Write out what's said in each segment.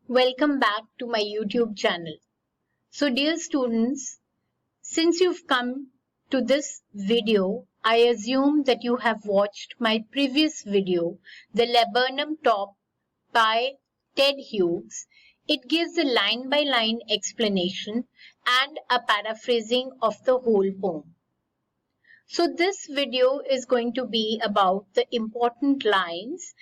Welcome back to my YouTube channel. So dear students, since you've come to this video, I assume that you have watched my previous video, The Laburnum Top by Ted Hughes. It gives a line-by-line explanation and a paraphrasing of the whole poem. So this video is going to be about the important lines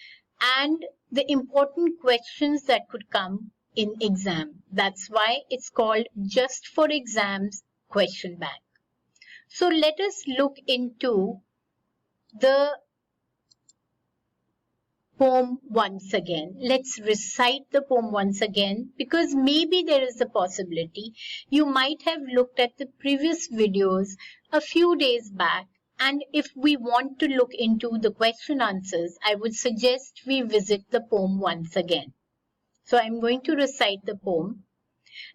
and the important questions that could come in exam. That's why it's called Just for Exams Question Bank. So let us look into the poem once again. Let's recite the poem once again because maybe there is a possibility you might have looked at the previous videos a few days back, and if we want to look into the question answers, I would suggest we visit the poem once again. So I'm going to recite the poem.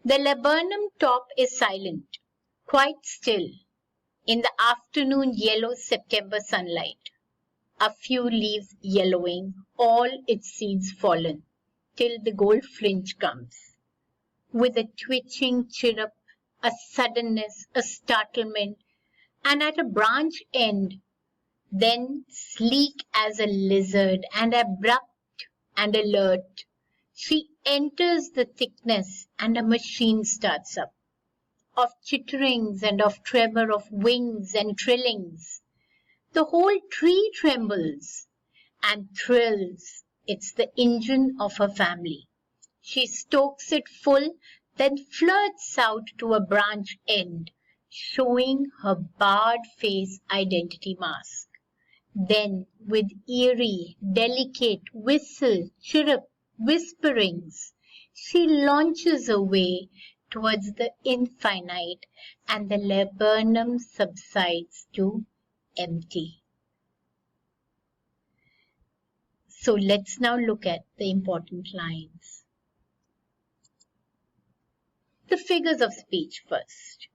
The laburnum top is silent, quite still, in the afternoon yellow September sunlight. A few leaves yellowing, all its seeds fallen, till the goldfinch comes. With a twitching chirrup, a suddenness, a startlement, and at a branch end, then sleek as a lizard and abrupt and alert, she enters the thickness and a machine starts up, of chitterings and of tremor of wings and trillings. The whole tree trembles and thrills. It's the engine of her family. She stokes it full, then flirts out to a branch end, showing her barred face identity mask. Then, with eerie, delicate whistle, chirrup, whisperings, she launches away towards the infinite, and the laburnum subsides to empty. So let's now look at the important lines. The figures of speech first.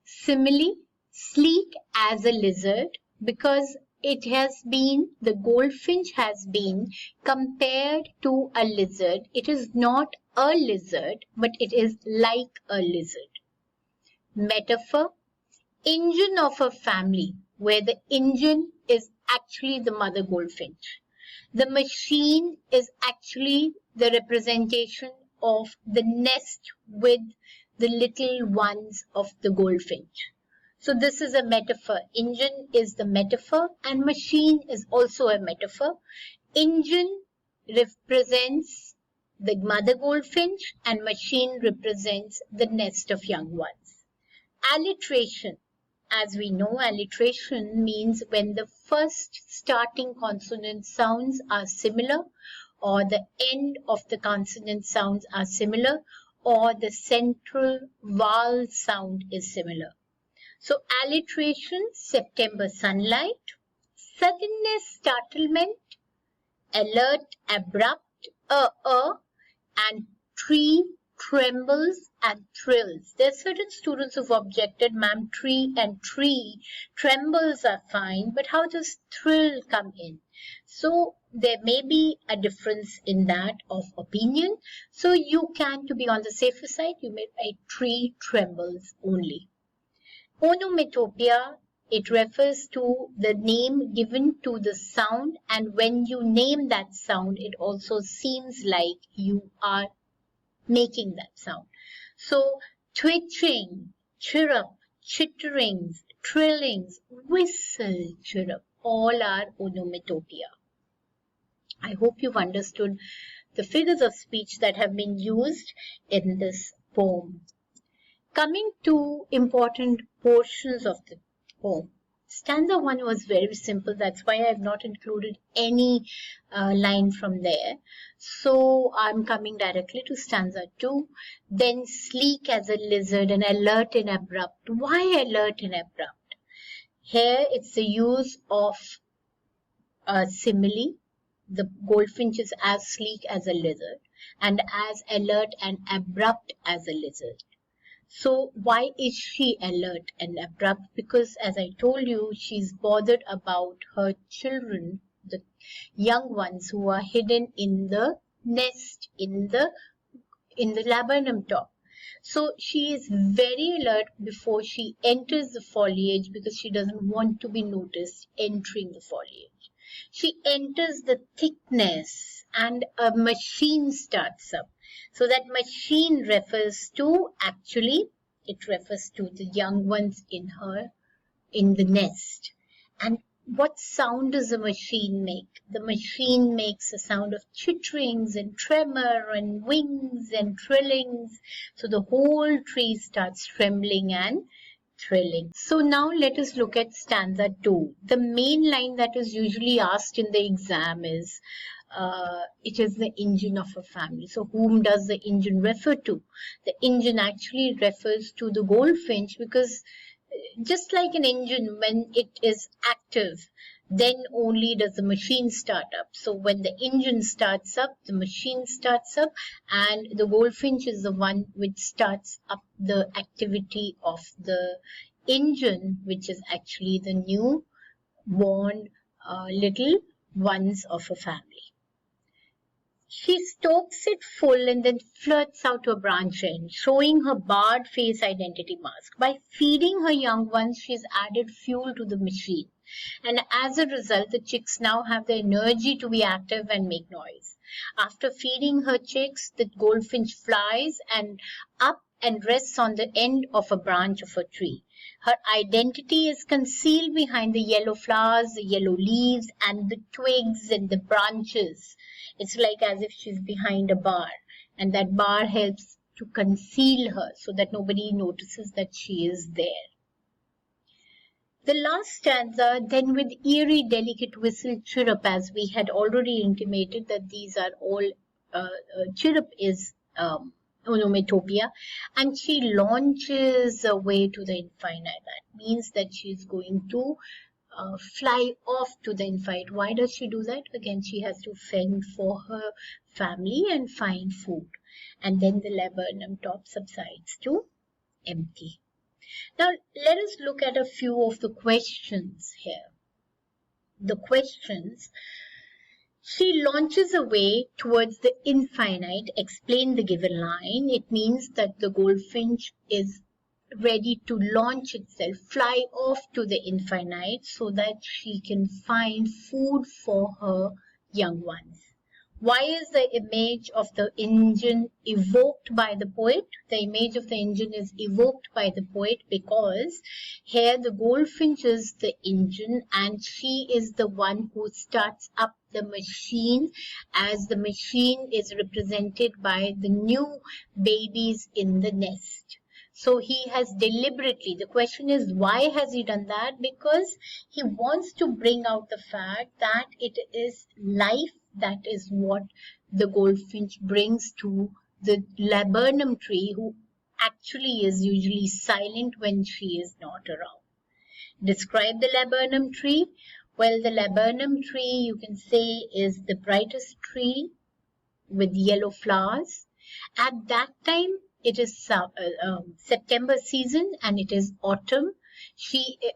Simile, sleek as a lizard, because the goldfinch has been compared to a lizard. It is not a lizard, but it is like a lizard. Metaphor, engine of a family, where the engine is actually the mother goldfinch. The machine is actually the representation of the nest with the little ones of the goldfinch. So this is a metaphor. Engine is the metaphor and machine is also a metaphor. Engine represents the mother goldfinch and machine represents the nest of young ones. Alliteration. As we know, alliteration means when the first starting consonant sounds are similar, or the end of the consonant sounds are similar, or the central vowel sound is similar. So alliteration, September sunlight, suddenness, startlement, alert, abrupt, and tree trembles and thrills. There are certain students who've objected, ma'am, tree and tree, trembles are fine, but how does thrill come in? So there may be a difference in that of opinion. So you can, to be on the safer side, you may write tree trembles only. Onomatopoeia, it refers to the name given to the sound, and when you name that sound, it also seems like you are making that sound. So twitching, chirrup, chitterings, trillings, whistle, chirrup, all are onomatopoeia. I hope you've understood the figures of speech that have been used in this poem. Coming to important portions of the poem. Stanza 1 was very simple. That's why I have not included any line from there. So I'm coming directly to stanza 2. Then sleek as a lizard and alert and abrupt. Why alert and abrupt? Here it's the use of a simile. The goldfinch is as sleek as a lizard and as alert and abrupt as a lizard. So why is she alert and abrupt? Because as I told you, she's bothered about her children, the young ones who are hidden in the nest, in the in the laburnum top. So she is very alert before she enters the foliage because she doesn't want to be noticed entering the foliage. She enters the thickness and a machine starts up. So that machine refers to the young ones in the nest. And what sound does the machine make? The machine makes a sound of chitterings and tremor and wings and trillings. So the whole tree starts trembling and thrilling. So now let us look at stanza 2. The main line that is usually asked in the exam is, it is the engine of a family. So whom does the engine refer to? The engine actually refers to the goldfinch, because just like an engine, when it is active, then only does the machine start up. So when the engine starts up, the machine starts up, and the goldfinch is the one which starts up the activity of the engine, which is actually the new born little ones of a family. She stokes it full and then flirts out to a branch end, showing her barred face identity mask. By feeding her young ones, she's added fuel to the machine. And as a result, the chicks now have the energy to be active and make noise. After feeding her chicks, the goldfinch flies and up and rests on the end of a branch of a tree. Her identity is concealed behind the yellow flowers, the yellow leaves, and the twigs and the branches. It's like as if she's behind a bar, and that bar helps to conceal her so that nobody notices that she is there. The last stanza, then with eerie, delicate whistle chirrup, as we had already intimated that these are all, chirrup is onomatopoeia, and she launches away to the infinite. That means that she's going to fly off to the infinite. Why does she do that? Again, she has to fend for her family and find food. And then the laburnum top subsides to empty. Now, let us look at a few of the questions here. The questions: she launches away towards the infinite. Explain the given line. It means that the goldfinch is ready to launch itself, fly off to the infinite so that she can find food for her young ones. Why is the image of the engine evoked by the poet? The image of the engine is evoked by the poet because here the goldfinch is the engine and she is the one who starts up the machine, as the machine is represented by the new babies in the nest. So he has deliberately, the question is, why has he done that? Because he wants to bring out the fact that it is life, that is what the goldfinch brings to the laburnum tree, who actually is usually silent when she is not around. Describe the laburnum tree. Well, the laburnum tree, you can say, is the brightest tree with yellow flowers. At that time, it is September season and it is autumn.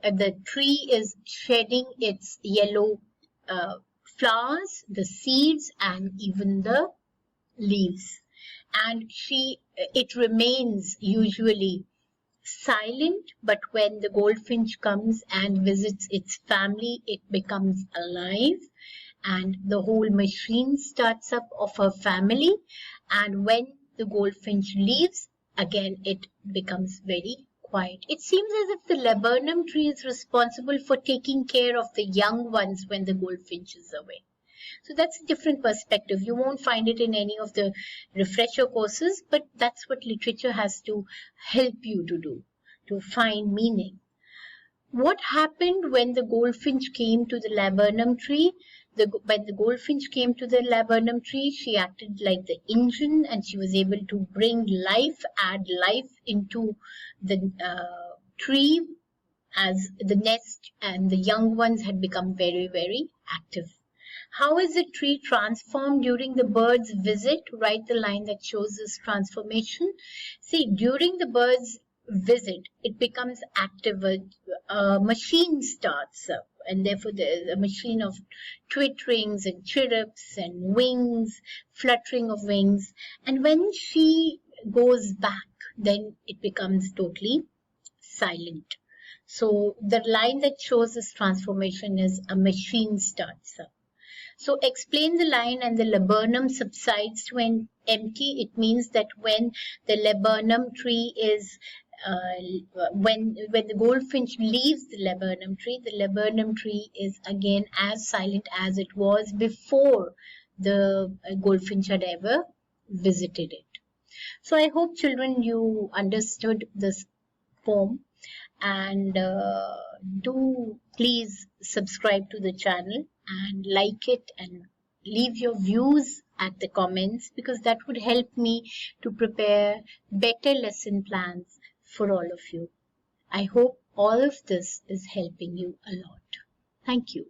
The tree is shedding its yellow flowers, the seeds, and even the leaves. And it remains usually silent, but when the goldfinch comes and visits its family, it becomes alive, and the whole machine starts up of her family. And when the goldfinch leaves, again it becomes very quiet. It seems as if the laburnum tree is responsible for taking care of the young ones when the goldfinch is away. So that's a different perspective. You won't find it in any of the refresher courses, but that's what literature has to help you to do, to find meaning. What happened when the goldfinch came to the laburnum tree? When the goldfinch came to the laburnum tree, she acted like the engine and she was able to bring life, add life into the tree, as the nest and the young ones had become very, very active. How is the tree transformed during the bird's visit? Write the line that shows this transformation. See, during the bird's visit, it becomes active. A machine starts up, and therefore there is a machine of twitterings and chirrups and wings, fluttering of wings. And when she goes back, then it becomes totally silent. So the line that shows this transformation is a machine starts up. So explain the line and the laburnum subsides when empty. It means that when the laburnum tree is when the goldfinch leaves the laburnum tree is again as silent as it was before the goldfinch had ever visited it. So I hope children you understood this poem, and do please subscribe to the channel and like it and leave your views at the comments, because that would help me to prepare better lesson plans for all of you. I hope all of this is helping you a lot. Thank you.